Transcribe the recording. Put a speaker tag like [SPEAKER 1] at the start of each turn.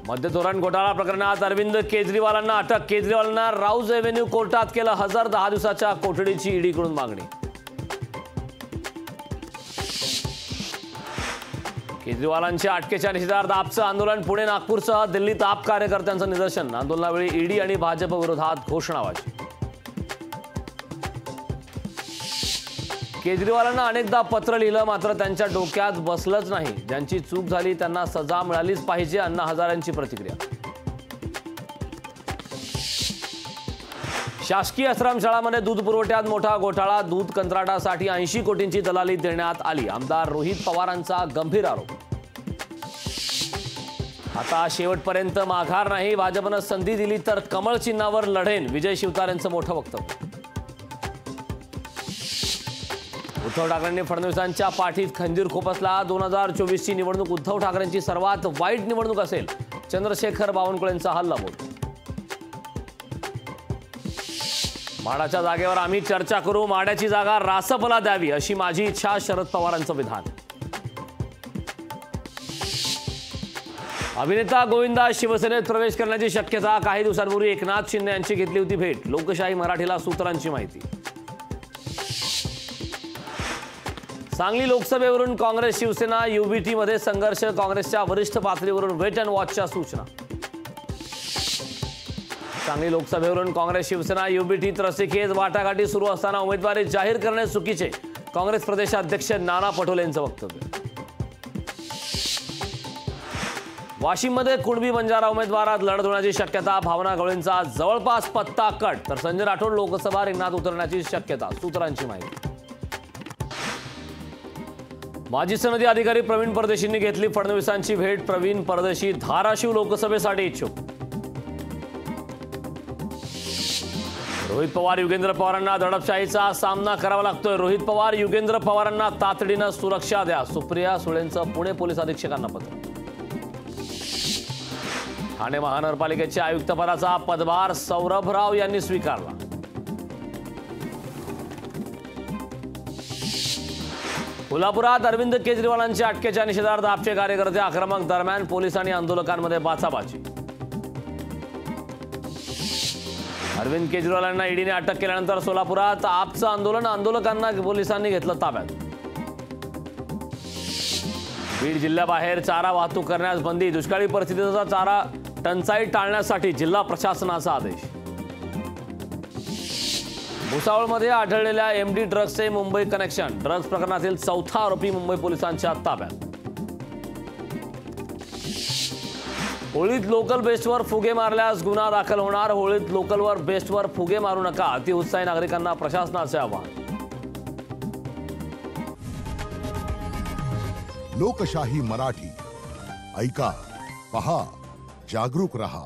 [SPEAKER 1] मद्य धोरण घोटाळा प्रकरणात अरविंद केजरीवालांना अटक। केजरीवालांना राऊज एव्हेन्यू कोर्टात केलं हजर। 10 दिवसाच्या कोठडीची ईडीकडून मागणी। केजरीवालांच्या अटकेच्या निषेधार्थ आपचं आंदोलन। पुणे नागपूरसह दिल्लीत आप कार्यकर्त्यांचं निदर्शन। आंदोलनावेळी ईडी आणि भाजप विरोधात घोषणाबाजी। केजरीवालांना अनेकदा पत्र लिहिलं, मात्र त्यांच्या डोक्यात बसलंच नाही। ज्यांची चूक झाली त्यांना सजा मिळालीच पाहिजे। अण्णा हजारेंची प्रतिक्रिया। शासकीय आश्रमशाळांमध्ये दूध पुरवठ्यात मोठा घोटाळा। दूध कंत्राटासाठी 80 कोटींची दलाली देण्यात आली। आमदार रोहित पवारांचा गंभीर आरोप। आता शेवटपर्यंत माघार नाही। भाजपनं संधी दिली तर कमळ चिन्हावर लढेन। विजय शिवतारेंचं मोठं वक्तव्य। उद्धव ठाकरेंनी फडणवीसांच्या पाठीत खंजीर खोपसला। 2024ची निवडणूक उद्धव ठाकरेंची सर्वात वाईट निवडणूक असेल। चंद्रशेखर बावनकुळेंचा हल्लाबोल। माडाच्या जागेवर आम्ही चर्चा करू। माड्याची जागा रासपला द्यावी अशी माझी इच्छा। शरद पवारांचं विधान। अभिनेता गोविंदा शिवसेनेत प्रवेश करण्याची शक्यता। काही दिवसांपूर्वी एकनाथ शिंदे यांची घेतली होती भेट। लोकशाही मराठीला सूत्रांची माहिती। सांगली लोकसभेवरून काँग्रेस शिवसेना युबीटी मध्ये संघर्ष। काँग्रेसच्या वरिष्ठ पातळीवरून वेट अँड वॉचच्या सूचना। सांगली लोकसभेवरून काँग्रेस शिवसेना युबीटीत रस्सीखेच। वाटाघाटी सुरू असताना उमेदवारी जाहीर करणे चुकीचे। काँग्रेस प्रदेशाध्यक्ष नाना पटोलेंचं वक्तव्य। वाशिममध्ये कुणबी बंजारा उमेदवारात लढत होण्याची शक्यता। भावना गवळींचा जवळपास पत्ता कट, तर संजय राठोड लोकसभा रिंगणात उतरण्याची शक्यता। सूत्रांची माहिती। माजी सनदी अधिकारी प्रवीण परदेशींनी घेतली फडणवीसांची भेट। प्रवीण परदेशी धाराशिव लोकसभेसाठी इच्छुक। रोहित पवार युगेंद्र पवारांना दडपशाहीचा सामना करावा लागतोय। रोहित पवार युगेंद्र पवारांना तातडीनं सुरक्षा द्या। सुप्रिया सुळेंचं पुणे पोलीस अधीक्षकांना पत्र। ठाणे महानगरपालिकेच्या आयुक्तपदाचा पदभार सौरभराव यांनी स्वीकारला। कोल्हापुरात अरविंद केजरीवालांच्या अटकेच्या निषेधार्थ आपचे कार्यकर्ते आक्रमक। दरम्यान पोलीस आणि आंदोलकांमध्ये बाचाबाची। अरविंद केजरीवालांना ईडीने अटक केल्यानंतर सोलापुरात आपचं आंदोलन। आंदोलकांना पोलिसांनी घेतलं ताब्यात। बीड जिल्ह्याबाहेर चारा वाहतूक करण्यास बंदी। दुष्काळी परिस्थितीचा चारा टंचाई टाळण्यासाठी जिल्हा प्रशासनाचा आदेश। भुसावळमध्ये आढळलेल्या एमडी ड्रग्सचे मुंबई कनेक्शन। ड्रग्स प्रकरणातील चौथा आरोपी मुंबई पोलिसांच्या ताब्यात। होळीत लोकल बेस्टवर फुगे मारल्यास गुन्हा दाखल होणार। होळीत लोकलवर बेस्टवर फुगे मारू नका। अतिउत्साही नागरिकांना प्रशासनाचे आवाहन।
[SPEAKER 2] लोकशाही मराठी ऐका, पहा, जागरूक रहा।